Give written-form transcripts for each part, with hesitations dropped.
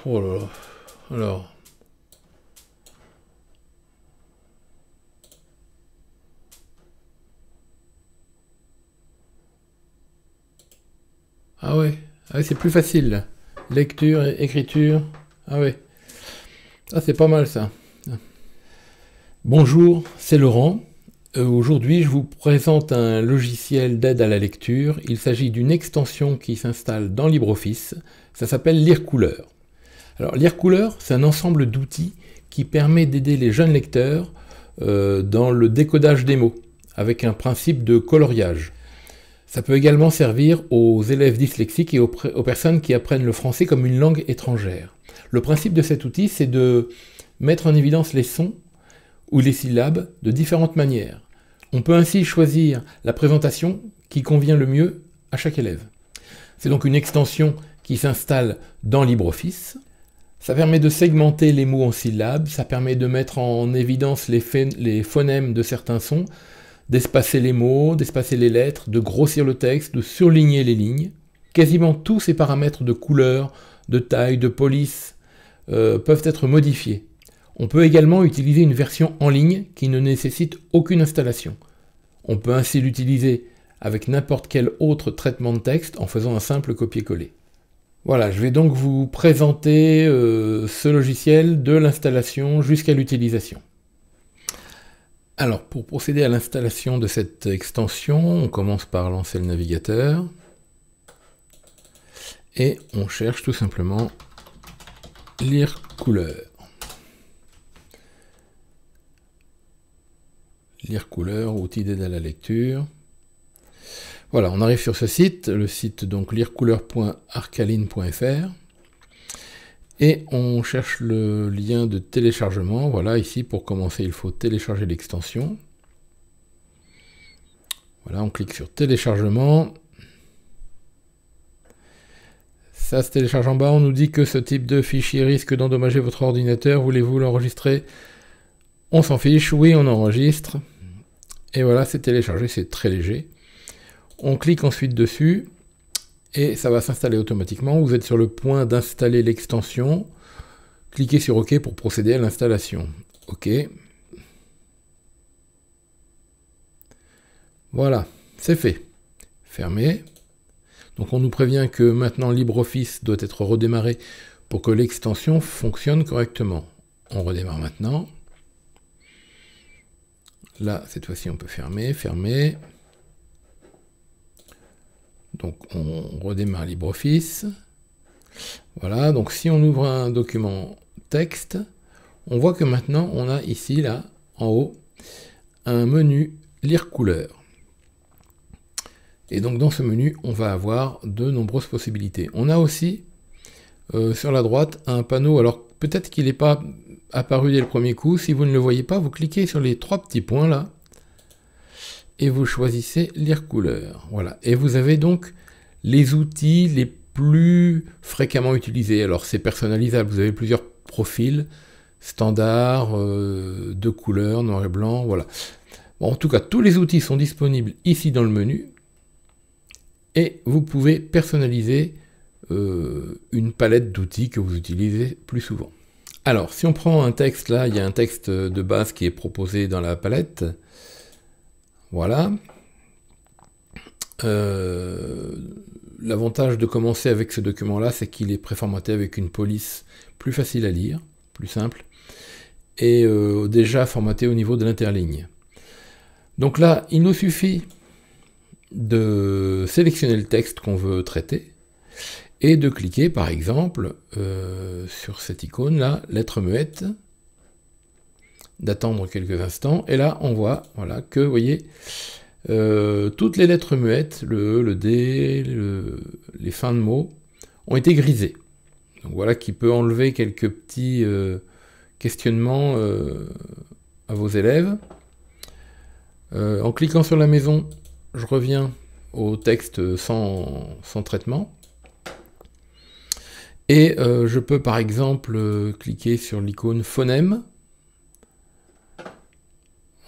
Oh là là. Alors. Ah ouais. Ah ouais, c'est plus facile là. Lecture, écriture. Ah ouais. Ah, c'est pas mal ça. Bonjour, c'est Laurent. Aujourd'hui, je vous présente un logiciel d'aide à la lecture. Il s'agit d'une extension qui s'installe dans LibreOffice. Ça s'appelle Lire-Couleur. Alors, Lire-Couleur, c'est un ensemble d'outils qui permet d'aider les jeunes lecteurs dans le décodage des mots, avec un principe de coloriage. Ça peut également servir aux élèves dyslexiques et aux personnes qui apprennent le français comme une langue étrangère. Le principe de cet outil, c'est de mettre en évidence les sons ou les syllabes de différentes manières. On peut ainsi choisir la présentation qui convient le mieux à chaque élève. C'est donc une extension qui s'installe dans LibreOffice. Ça permet de segmenter les mots en syllabes, ça permet de mettre en évidence les phonèmes de certains sons, d'espacer les mots, d'espacer les lettres, de grossir le texte, de surligner les lignes. Quasiment tous ces paramètres de couleur, de taille, de police peuvent être modifiés. On peut également utiliser une version en ligne qui ne nécessite aucune installation. On peut ainsi l'utiliser avec n'importe quel autre traitement de texte en faisant un simple copier-coller. Voilà, je vais donc vous présenter ce logiciel de l'installation jusqu'à l'utilisation. Alors, pour procéder à l'installation de cette extension, on commence par lancer le navigateur et on cherche tout simplement Lire-Couleur. Lire-Couleur, outil d'aide à la lecture. Voilà, on arrive sur ce site, le site donc lirecouleur.arcaline.fr et on cherche le lien de téléchargement. Voilà, ici pour commencer, il faut télécharger l'extension. Voilà, on clique sur téléchargement. Ça se télécharge en bas, on nous dit que ce type de fichier risque d'endommager votre ordinateur. Voulez-vous l'enregistrer? On s'en fiche, oui, on enregistre. Et voilà, c'est téléchargé, c'est très léger. On clique ensuite dessus et ça va s'installer automatiquement. Vous êtes sur le point d'installer l'extension. Cliquez sur OK pour procéder à l'installation. OK. Voilà, c'est fait. Fermé. Donc on nous prévient que maintenant LibreOffice doit être redémarré pour que l'extension fonctionne correctement. On redémarre maintenant. Là, cette fois-ci, on peut fermer, fermer. Donc, on redémarre LibreOffice. Voilà, donc si on ouvre un document texte, on voit que maintenant, on a ici, là, en haut, un menu Lire-Couleur. Et donc, dans ce menu, on va avoir de nombreuses possibilités. On a aussi, sur la droite, un panneau. Alors, peut-être qu'il n'est pas apparu dès le premier coup. Si vous ne le voyez pas, vous cliquez sur les trois petits points là et vous choisissez Lire-Couleur. Voilà. Et vous avez donc les outils les plus fréquemment utilisés. Alors c'est personnalisable, vous avez plusieurs profils, standard, de couleur, noir et blanc, voilà. Bon, en tout cas, tous les outils sont disponibles ici dans le menu et vous pouvez personnaliser une palette d'outils que vous utilisez plus souvent. Alors, si on prend un texte, là, il y a un texte de base qui est proposé dans la palette. Voilà. L'avantage de commencer avec ce document-là, c'est qu'il est préformaté avec une police plus facile à lire, plus simple, et déjà formaté au niveau de l'interligne. Donc là, il nous suffit de sélectionner le texte qu'on veut traiter, et de cliquer par exemple sur cette icône là, lettre muette, d'attendre quelques instants, et là on voit voilà, que, vous voyez, toutes les lettres muettes, le E, le D, les fins de mots, ont été grisées. Donc voilà qui peut enlever quelques petits questionnements à vos élèves. En cliquant sur la maison, je reviens au texte sans traitement. Et je peux par exemple cliquer sur l'icône phonème.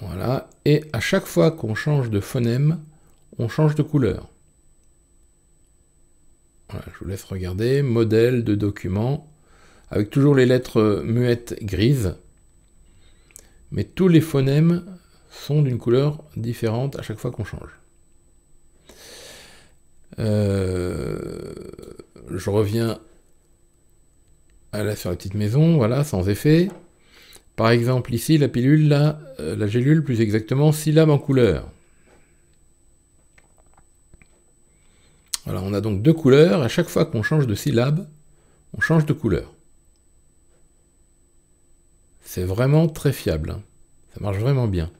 Voilà. Et à chaque fois qu'on change de phonème, on change de couleur. Voilà, je vous laisse regarder. Modèle de document, avec toujours les lettres muettes grises. Mais tous les phonèmes sont d'une couleur différente à chaque fois qu'on change. Je reviens sur la petite maison, voilà, sans effet. Par exemple, ici, la pilule, là, la gélule, plus exactement, syllabes en couleur. Voilà, on a donc deux couleurs. À chaque fois qu'on change de syllabe, on change de couleur. C'est vraiment très fiable, hein. Ça marche vraiment bien.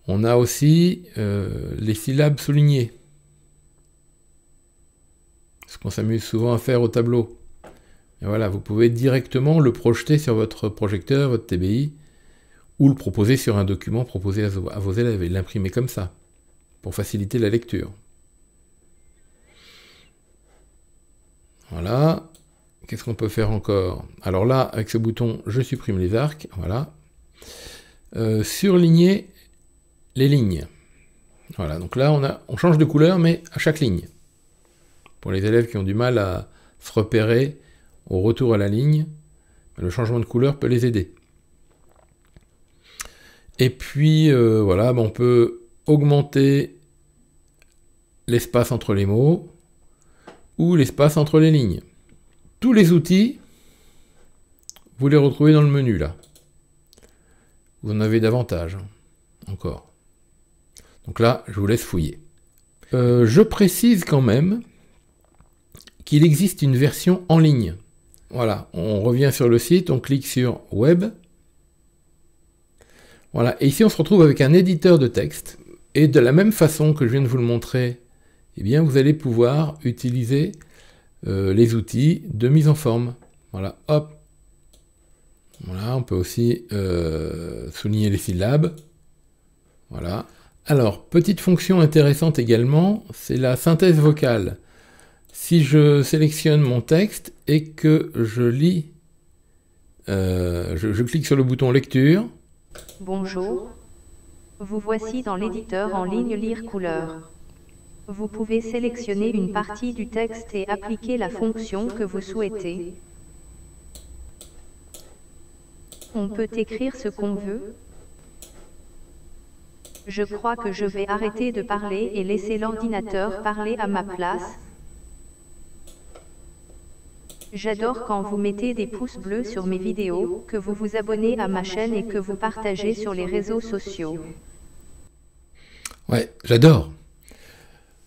On a aussi les syllabes soulignées. Ce qu'on s'amuse souvent à faire au tableau. Et voilà, vous pouvez directement le projeter sur votre projecteur, votre TBI, ou le proposer sur un document proposé à vos élèves et l'imprimer comme ça, pour faciliter la lecture. Voilà. Qu'est-ce qu'on peut faire encore? Alors là, avec ce bouton, je supprime les arcs. Voilà. Surligner les lignes. Voilà, donc là, on change de couleur, mais à chaque ligne. Pour les élèves qui ont du mal à se repérer au retour à la ligne, le changement de couleur peut les aider. Et puis, voilà, on peut augmenter l'espace entre les mots ou l'espace entre les lignes. Tous les outils, vous les retrouvez dans le menu, là. Vous en avez davantage, encore. Donc là, je vous laisse fouiller. Je précise quand même qu'il existe une version en ligne. Voilà, on revient sur le site, on clique sur Web. Voilà, et ici on se retrouve avec un éditeur de texte. Et de la même façon que je viens de vous le montrer, eh bien vous allez pouvoir utiliser les outils de mise en forme. Voilà, hop. Voilà, on peut aussi souligner les syllabes. Voilà. Alors, petite fonction intéressante également, c'est la synthèse vocale. Si je sélectionne mon texte et que je lis, je clique sur le bouton lecture. Bonjour. Vous voici dans l'éditeur en ligne Lire couleur. Vous pouvez sélectionner une partie du texte et appliquer la fonction que vous souhaitez. On peut écrire ce qu'on veut. Je crois que je vais arrêter de parler et laisser l'ordinateur parler à ma place. J'adore quand vous mettez des pouces bleus sur mes vidéos, que vous vous abonnez à ma chaîne et que vous partagez sur les réseaux sociaux. Ouais, j'adore.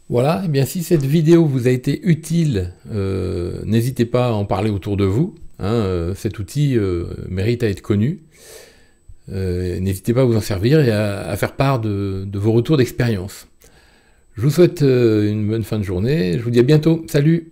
Voilà, et bien si cette vidéo vous a été utile, n'hésitez pas à en parler autour de vous. Cet outil mérite à être connu. N'hésitez pas à vous en servir et à faire part de vos retours d'expérience. Je vous souhaite une bonne fin de journée. Je vous dis à bientôt. Salut!